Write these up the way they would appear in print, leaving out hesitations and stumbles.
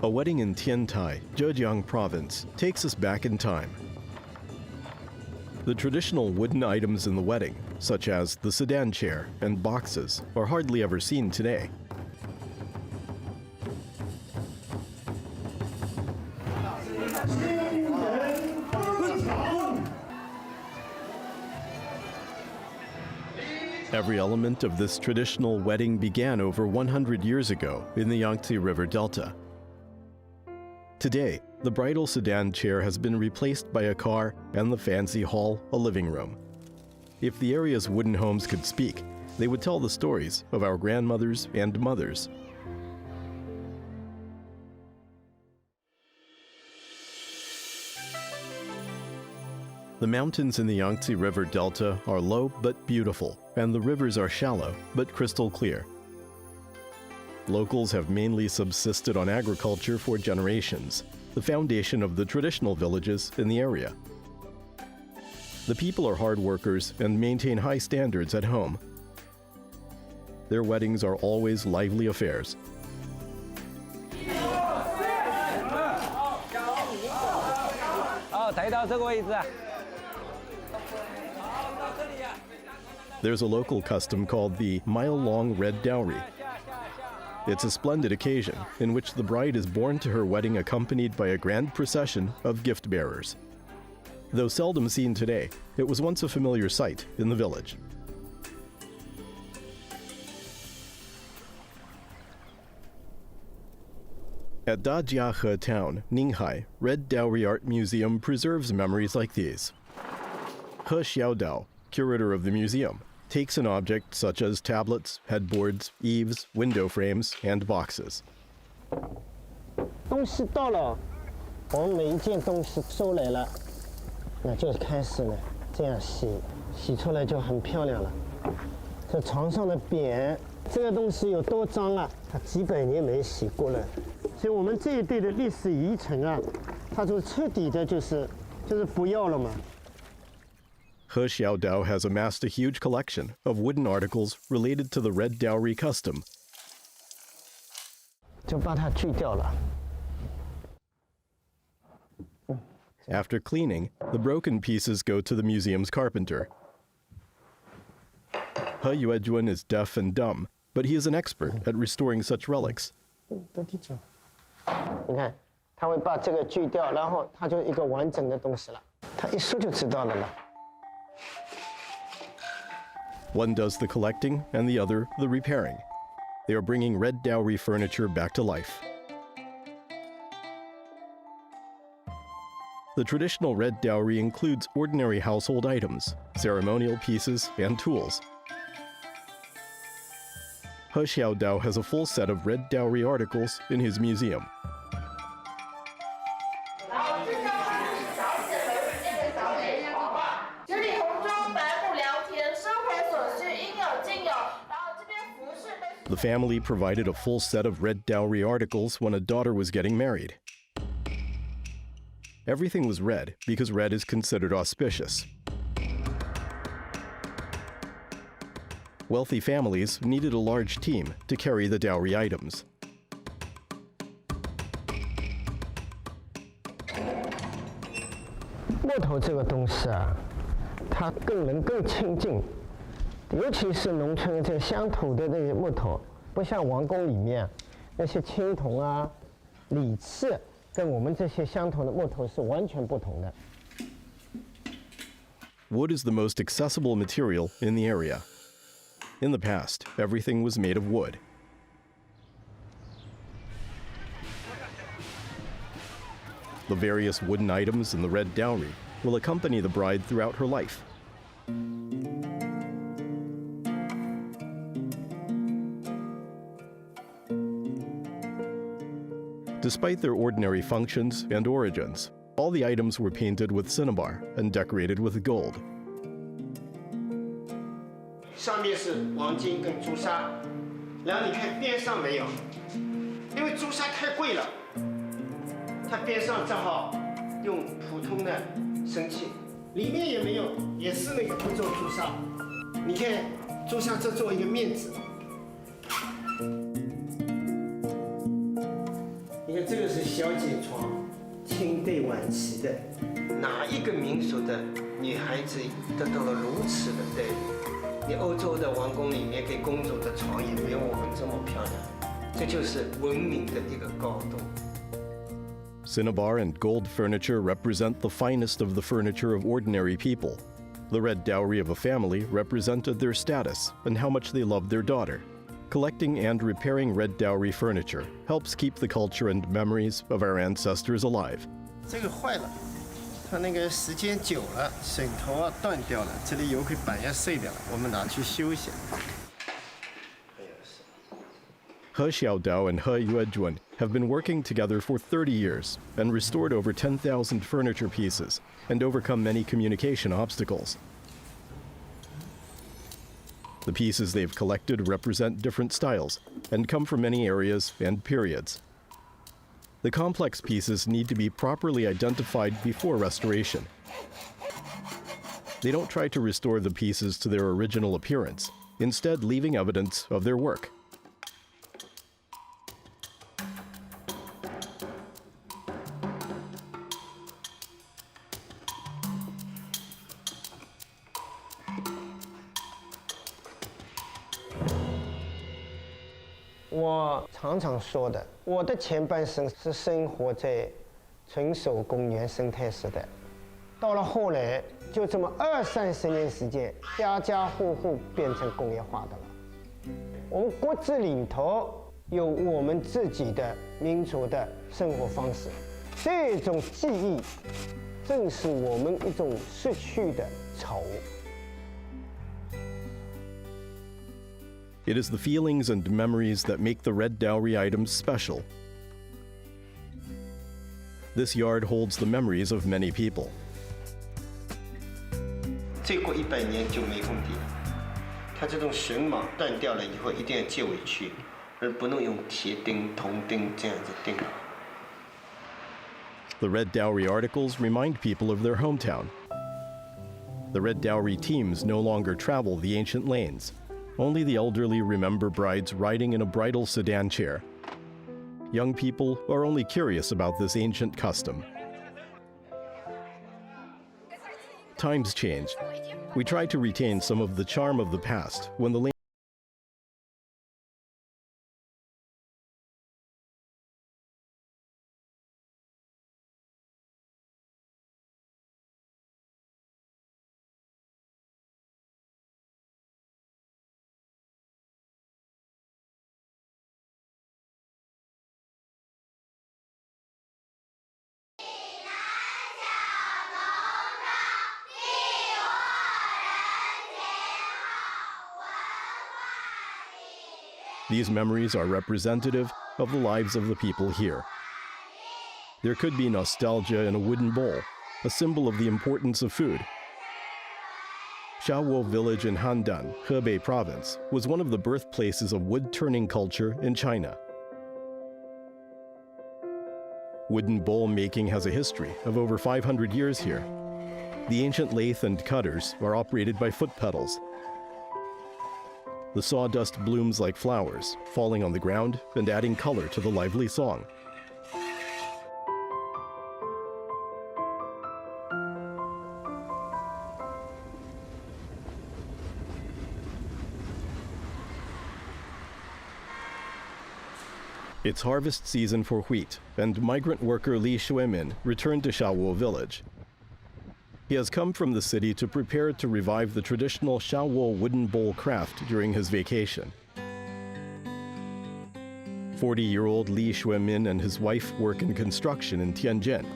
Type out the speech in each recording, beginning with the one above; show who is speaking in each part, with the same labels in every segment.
Speaker 1: A wedding in Tiantai, Zhejiang Province, takes us back in time. The traditional wooden items in the wedding, such as the sedan chair and boxes, are hardly ever seen today. Every element of this traditional wedding began over 100 years ago in the Yangtze River Delta. Today, the bridal sedan chair has been replaced by a car and the fancy hall a living room. If the area's wooden homes could speak, they would tell the stories of our grandmothers and mothers. The mountains in the Yangtze River Delta are low but beautiful, and the rivers are shallow but crystal clear. Locals have mainly subsisted on agriculture for generations, the foundation of the traditional villages in the area. The people are hard workers and maintain high standards at home. Their weddings are always lively affairs. There's a local custom called the mile-long red dowry. It's a splendid occasion in which the bride is borne to her wedding accompanied by a grand procession of gift bearers. Though seldom seen today, it was once a familiar sight in the village. At Dajiahe Town, Ninghai, Red Dowry Art Museum preserves memories like these. He Xiaodao, curator of the museum, takes an object such as tablets, headboards, eaves, window frames, and boxes.
Speaker 2: 东西到了，我们每一件东西收来了，那就开始了，这样洗，洗出来就很漂亮了。这床上的匾，这个东西有多脏啊？它几百年没洗过了，所以我们这一辈的历史遗存啊，它就彻底的就是不要了嘛。
Speaker 1: He Xiaodao has amassed a huge collection of wooden articles related to the red dowry custom.
Speaker 2: 就把它锯掉了。
Speaker 1: After cleaning, the broken pieces go to the museum's carpenter. He Yuejun is deaf and dumb, but he is an expert at restoring such relics.
Speaker 2: 你看，他会把这个锯掉，然后它就一个完整的东西了。他一说就知道了。
Speaker 1: One does the collecting and the other the repairing. They are bringing red dowry furniture back to life. The traditional red dowry includes ordinary household items, ceremonial pieces, and tools. He Xiaodao has a full set of red dowry articles in his museum. The family provided a full set of red dowry articles when a daughter was getting married. Everything was red because red is considered auspicious. Wealthy families needed a large team to carry the dowry items.
Speaker 2: 木头这个东西啊，它更亲近。 尤其是农村这乡土的那些木头，不像王宫里面那些青铜啊、李次，跟我们这些相同的木头是完全不同的。
Speaker 1: Wood is the most accessible material in the area. In the past, everything was made of wood. The various wooden items in the red dowry will accompany the bride throughout her life. Despite their ordinary functions and origins, all the items were painted with cinnabar and decorated with gold.
Speaker 2: 上面是黄金跟朱砂，然后你看边上没有，因为朱砂太贵了，它边上正好用普通的生漆，里面也没有，也是那个不做朱砂。你看朱砂这做一个面子。 你看看这个是小姐床，清代晚期的，哪一个民俗的女孩子得到了如此的待遇？你欧洲的王宫里面给公主的床也没有我们这么漂亮，这就是文明的一个高度。
Speaker 1: Cinnabar and gold furniture represent the finest of the furniture of ordinary people. The red dowry of a family represented their status and how much they loved their daughter. Collecting and repairing red dowry furniture helps keep the culture and memories of our ancestors alive.
Speaker 2: 这个坏了，它那个时间久了，榫头啊断掉了，这里有块板也碎掉了，我们拿去修一下。
Speaker 1: He Xiaodao and He Yuejun have been working together for 30 years and restored over 10,000 furniture pieces and overcome many communication obstacles. The pieces they've collected represent different styles and come from many areas and periods. The complex pieces need to be properly identified before restoration. They don't try to restore the pieces to their original appearance, instead leaving evidence of their work.
Speaker 2: I 我常常说的，我的前半生是生活在纯手工原生态时代，到了后来，就这么20-30年时间，家家户户变成工业化的了。我们骨子里头有我们自己的民族的生活方式，这种记忆，正是我们一种失去的愁。
Speaker 1: It is the feelings and memories that make the red dowry items special. This yard holds the memories of many people.
Speaker 2: 再过100年就没问题了。它这种榫卯断掉了以后，一定要接回去，而不能用铁钉、铜钉这样子钉。
Speaker 1: The red dowry articles remind people of their hometown. The red dowry teams no longer travel the ancient lanes. Only the elderly remember brides riding in a bridal sedan chair. Young people are only curious about this ancient custom. Times change. We try to retain some of the charm of the past when the These memories are representative of the lives of the people here. There could be nostalgia in a wooden bowl, a symbol of the importance of food. Shawo village in Handan, Hebei province, was one of the birthplaces of wood-turning culture in China. Wooden bowl making has a history of over 500 years here. The ancient lathe and cutters are operated by foot pedals. The sawdust blooms like flowers, falling on the ground and adding color to the lively song. It's harvest season for wheat, and migrant worker Li Shuimin returned to Shawo village. He has come from the city to prepare to revive the traditional Shawo wooden bowl craft during his vacation. 40-year-old Li Shuimin and his wife work in construction in Tianjin,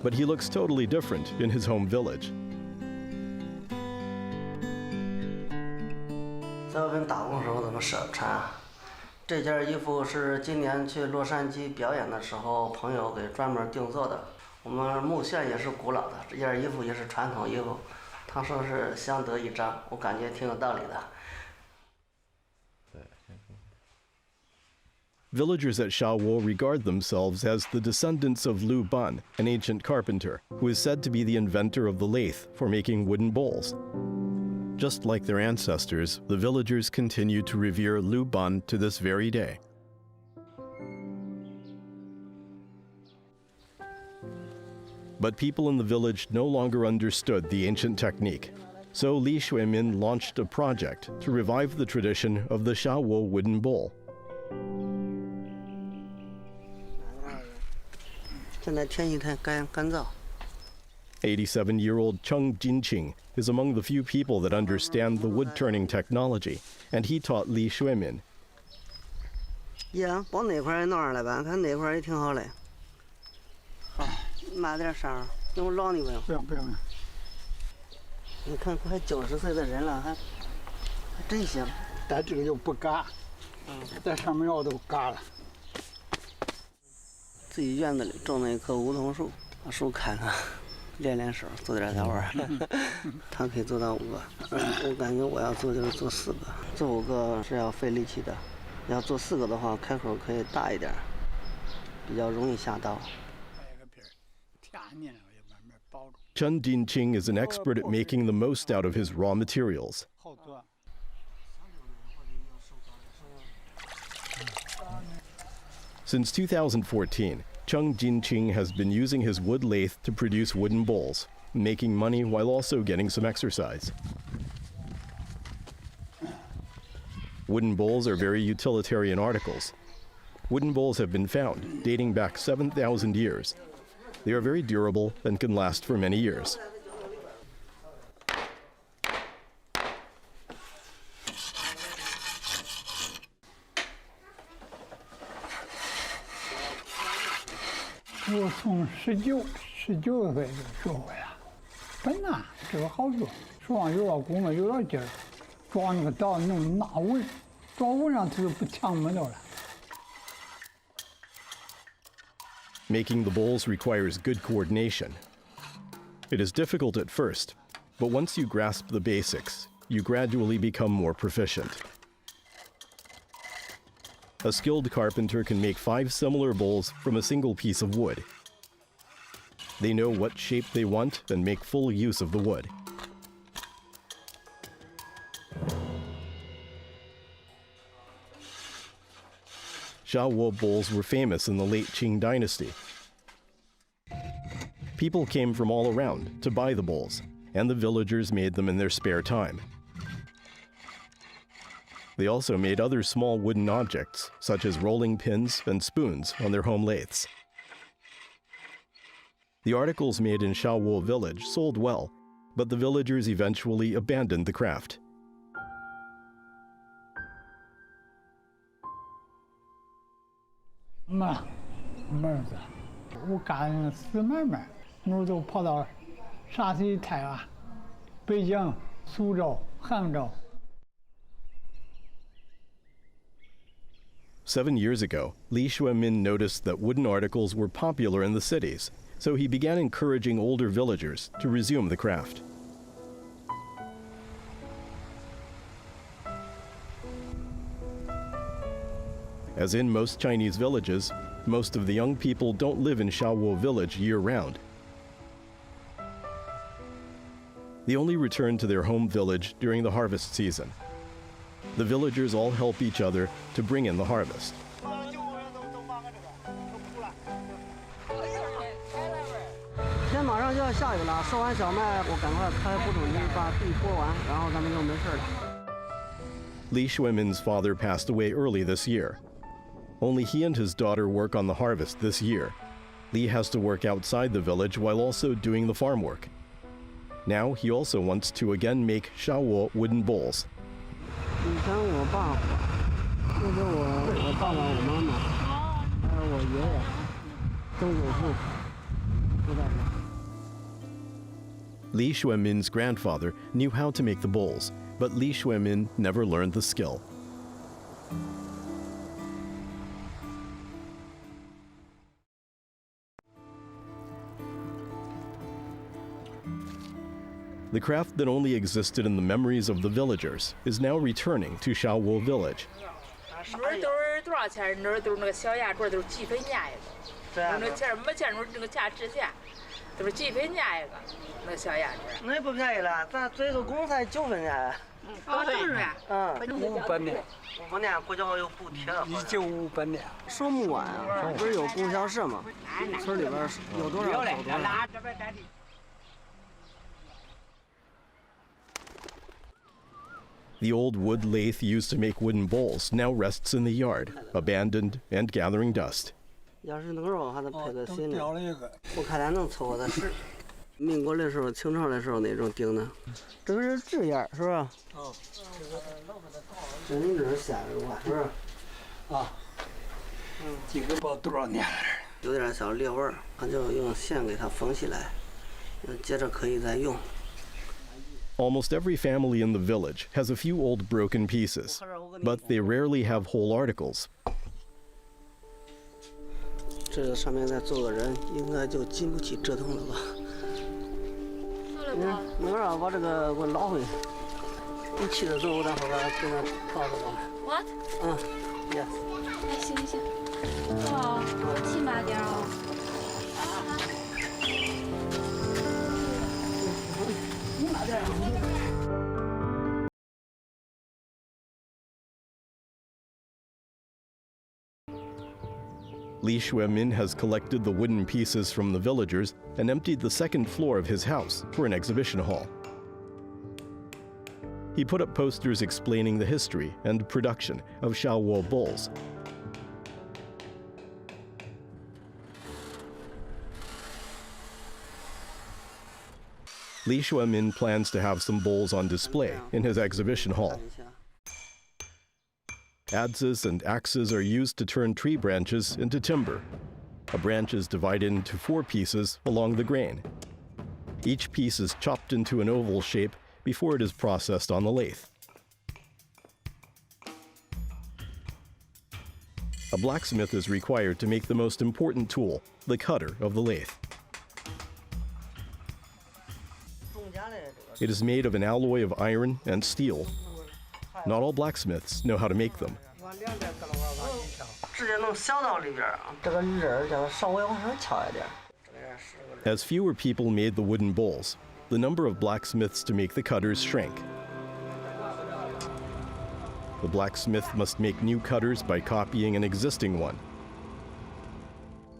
Speaker 1: but he looks totally different in his home village.
Speaker 3: 在外边打工时候怎么舍不穿？这件衣服是今年去洛杉矶表演的时候，朋友给专门定做的。我们木线也是古老的，这件衣服也是传统衣服。他说是相得益彰，我感觉挺有道理的。
Speaker 1: Villagers at Shawo regard themselves as the descendants of Lu Ban, an ancient carpenter, who is said to be the inventor of the lathe for making wooden bowls. Just like their ancestors, the villagers continue to revere Lu Ban to this very day. But people in the village no longer understood the ancient technique. So Li Shuimin launched a project to revive the tradition of the Shawo wooden bowl.
Speaker 3: 现在天气太干燥。
Speaker 1: 87-year-old Cheng Jinqing is among the few people that understand the wood-turning technology, and he taught Li Shuimin.
Speaker 3: 呀，把哪块弄上来吧，看哪块也挺好嘞。好，拿点沙，用我捞你不用？不用不用。你看，快90岁的人了，还真行。
Speaker 4: 但这个就不嘎，在上面要都嘎了。
Speaker 3: 自己院子里种了一棵梧桐树，把树砍了。 练练手，做点杂玩。他可以做到5个，我感觉我要做就是做4个，做5个是要费力气的。要做4个的话，开口可以大一点，比较容易下刀。
Speaker 1: Chen Jinqing is an expert at making the most out of his raw materials. Since 2014, Cheng Jinqing has been using his wood lathe to produce wooden bowls, making money while also getting some exercise. Wooden bowls are very utilitarian articles. Wooden bowls have been found, dating back 7,000 years. They are very durable and can last for many years.
Speaker 4: I 我从19岁就学会了，本来这个好做，手上有点功夫，有点劲儿，抓那个刀弄拿稳，抓稳上它就不抢门道了。
Speaker 1: Making the bowls requires good coordination. It is difficult at first, but once you grasp the basics, you gradually become more proficient. A skilled carpenter can make 5 similar bowls from a single piece of wood. They know what shape they want and make full use of the wood. Shawo bowls were famous in the late Qing dynasty. People came from all around to buy the bowls, and the villagers made them in their spare time. They also made other small wooden objects, such as rolling pins and spoons, on their home lathes. The articles made in Shawo village sold well, but the villagers eventually abandoned the craft.
Speaker 4: Ma, 儿子，我干死买卖，我都跑到陕西太原、北京、苏州、杭州。
Speaker 1: 7 years ago, Li Shuimin noticed that wooden articles were popular in the cities, so he began encouraging older villagers to resume the craft. As in most Chinese villages, most of the young people don't live in Shawo village year-round. They only return to their home village during the harvest season. The villagers all help each other to bring in the harvest.
Speaker 3: 天马上就要下雨了，收完小麦，我赶快开播种机把地播完，然后咱们就没事了。
Speaker 1: Li Shuimin's father passed away early this year. Only he and his daughter work on the harvest this year. Li has to work outside the village while also doing the farm work. Now he also wants to again make Shawo wooden bowls.
Speaker 3: 以前我爸爸，那时候我爸爸、我妈妈，还有我爷爷、曾祖父，都在这。
Speaker 1: Li Shuimin's grandfather knew how to make the bowls, but Li Shuimin never learned the skill. The craft that only existed in the memories of the villagers is now returning to Shawo village.
Speaker 5: 那都是多少钱？那都是那个小牙坠，都是几分钱一个。那钱没见着那个价值钱，都是几分钱一个，那小牙坠。
Speaker 3: 那也不便宜了，咱做一个工才9分钱。
Speaker 5: 哦，这是呀。
Speaker 4: 500年
Speaker 3: 5年国家有补贴了。
Speaker 4: ，1958年。
Speaker 3: 收木碗啊，不是有供销社吗？村里边有多少走多少。
Speaker 1: The old wood lathe used to make wooden bowls now rests in the yard, abandoned and gathering dust.
Speaker 3: 要是能够还得配个新的，
Speaker 4: 掉了一个。
Speaker 3: 我看咱能凑合的是。民国的时候、清朝的时候那种钉的，这个是纸眼是吧？哦。这你这是线是吧？是不是？
Speaker 4: 啊。这个包多少年了？
Speaker 3: 有点小裂纹，它就用线给它缝起来，接着可以再用。
Speaker 1: Almost every family in the village has a few old broken pieces, but they rarely have whole articles.
Speaker 3: 这个上面再做个人，应该就经不起折腾了吧？没有啊，把这个给我捞回去。你骑着走，待会儿给我告诉我。
Speaker 6: What？
Speaker 3: yes。
Speaker 6: 哎，行行行，哦，骑慢点哦。
Speaker 1: Li Xuemin has collected the wooden pieces from the villagers and emptied the second floor of his house for an exhibition hall. He put up posters explaining the history and production of Shaowo bowls. Li Xuemin plans to have some bowls on display in his exhibition hall. Adzes and axes are used to turn tree branches into timber. A branch is divided into 4 pieces along the grain. Each piece is chopped into an oval shape before it is processed on the lathe. A blacksmith is required to make the most important tool, the cutter of the lathe. It is made of an alloy of iron and steel. Not all blacksmiths know how to make them. As fewer people made the wooden bowls, the number of blacksmiths to make the cutters shrank. The blacksmith must make new cutters by copying an existing one.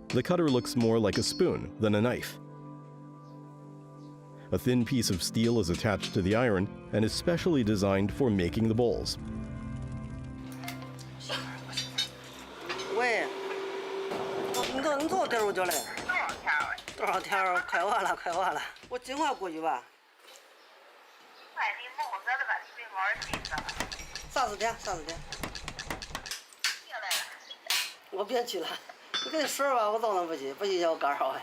Speaker 1: The cutter looks more like a spoon than a knife. A thin piece of steel is attached to the iron and is specially designed for making the bowls.
Speaker 3: 喂，你多少点我叫来？多少条？快完了，快完了，我尽快过去吧。快，你忙着的吧，你别忙着急着。啥时间？啥时间？别来了。我别去了，你跟你说吧，我早上不去，不去叫我干啥呀？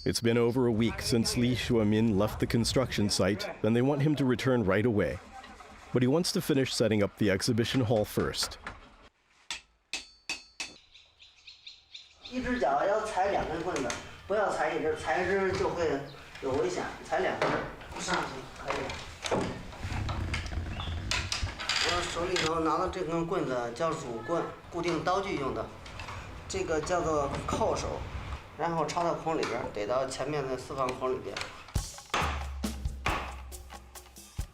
Speaker 1: It's been over a week since Li Xuemin left the construction site, and they want him to return right away. But he wants to finish setting up the exhibition hall first.
Speaker 3: 一只脚要踩2根棍子，不要踩一只，踩一只就会有危险。踩2只，上去可以。我手里头拿的这根棍子叫乳棍，固定刀具用的。这个叫做扣手。 然后插到孔里边，得到前面的4方孔里边。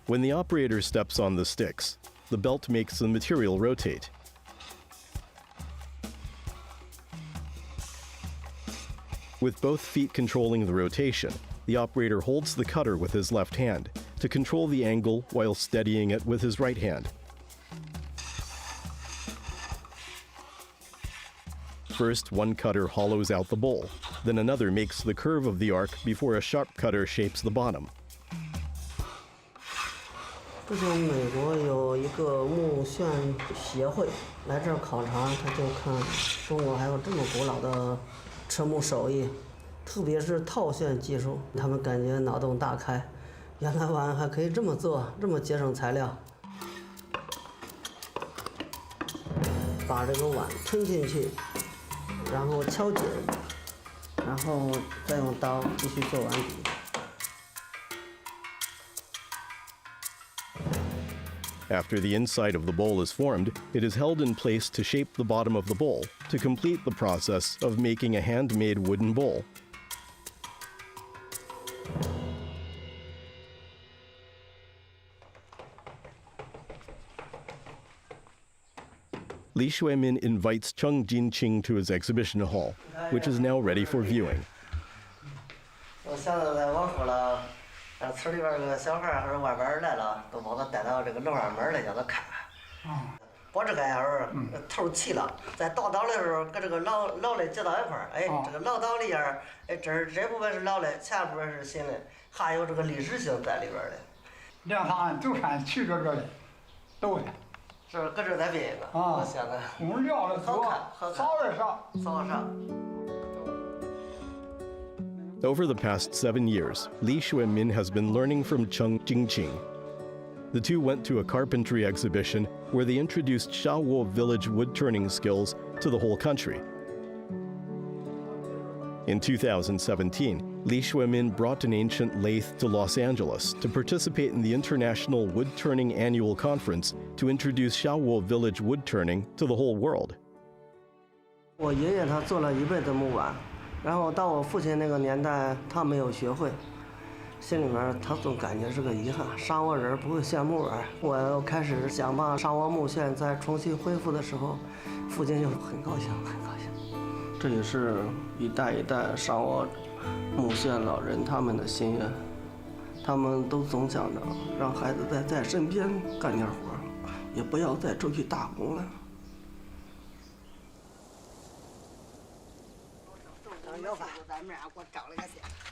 Speaker 1: When the operator steps on the sticks, the belt makes the material rotate. With both feet controlling the rotation, the operator holds the cutter with his left hand to control the angle while steadying it with his right hand. First, one cutter hollows out the bowl, then another makes the curve of the arc before a sharp cutter shapes the bottom.
Speaker 3: 这就美国有一个木线协会来这儿考察，他就看中国还有这么古老的车木手艺，特别是套线技术，他们感觉脑洞大开，原来碗还可以这么做，这么节省材料。把这个碗吞进去。 然后敲紧，然后再用刀继续做碗底。
Speaker 1: After the inside of the bowl is formed, it is held in place to shape the bottom of the bowl to complete the process of making a handmade wooden bowl. Li Shuimin invites Cheng Jinqing to his exhibition hall, which is now ready for viewing.
Speaker 3: 我现在在王府了，村里边有个小孩或者外边来了，都把他带到这个楼上门来，叫他看看。把这个要是头齐了，在倒刀的时候跟这个老的接到一块儿，哎，这个老刀里边，哎，这部分是老的，前部分是新的，还有这个历史性在里边的。
Speaker 4: 两趟就看去这个的，都的。
Speaker 3: 是搁这再编一个。我现在。
Speaker 4: 我们聊了
Speaker 3: 好看，好看。
Speaker 4: 早点上，
Speaker 3: 早上。
Speaker 1: Over the past 7 years, Li Shuimin has been learning from Cheng Jinqing. The two went to a carpentry exhibition where they introduced Shawo village wood-turning skills to the whole country. In 2017, Li Shuimin brought an ancient lathe to Los Angeles to participate in the International Wood-Turning Annual Conference to introduce Shawo village wood-turning to the whole world.
Speaker 3: 我爷爷他做了一辈子木碗，然后到我父亲那个年代，他没有学会。 心里面他总感觉是个遗憾，上我人不会线木碗。我开始想把上我木线再重新恢复的时候，父亲就很高兴，很高兴。这也是一代一代上我木线老人他们的心愿，他们都总想着让孩子在身边干点活，也不要再出去打工了。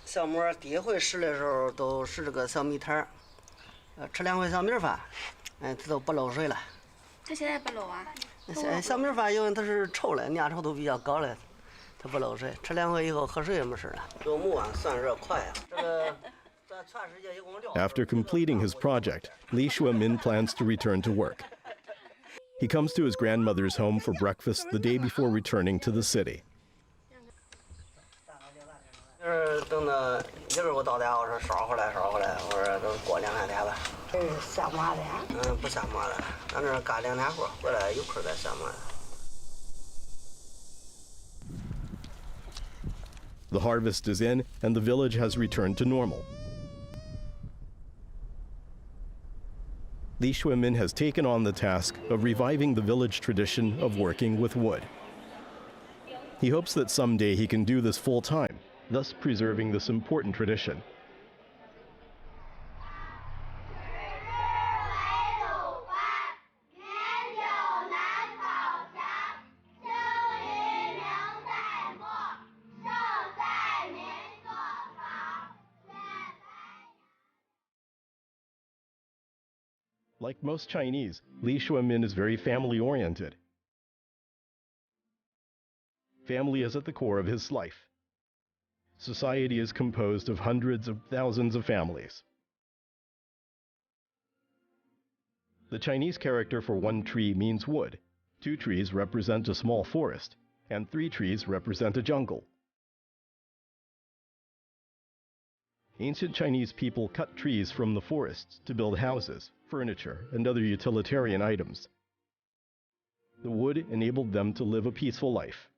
Speaker 3: 小馍第一回试的时候都是这个小米摊儿，吃2回小米饭，它都不漏水了。
Speaker 6: 它现在不漏啊？
Speaker 3: 小米饭因为它是稠的，粘稠度比较高的，它不漏水。吃2回以后喝水也没事了。用木碗散热快呀。这个在全世界一共6。
Speaker 1: After completing his project, Li Shuimin plans to return to work. He comes to his grandmother's home for breakfast the day before returning to the city.
Speaker 3: 等到一会儿我到家，我说烧回来，我说等过2、3天吧。
Speaker 7: 这是下麻的。
Speaker 3: 不下麻的，咱这干2天活，回来一会儿再下麻的。
Speaker 1: The harvest is in, and the village has returned to normal. Li Shuimin has taken on the task of reviving the village tradition of working with wood. He hopes that someday he can do this full-time, thus preserving this important tradition. Like most Chinese, Li Shuimin is very family-oriented. Family is at the core of his life. Society is composed of hundreds of thousands of families. The Chinese character for 1 tree means wood, 2 trees represent a small forest, and 3 trees represent a jungle. Ancient Chinese people cut trees from the forests to build houses, furniture, and other utilitarian items. The wood enabled them to live a peaceful life.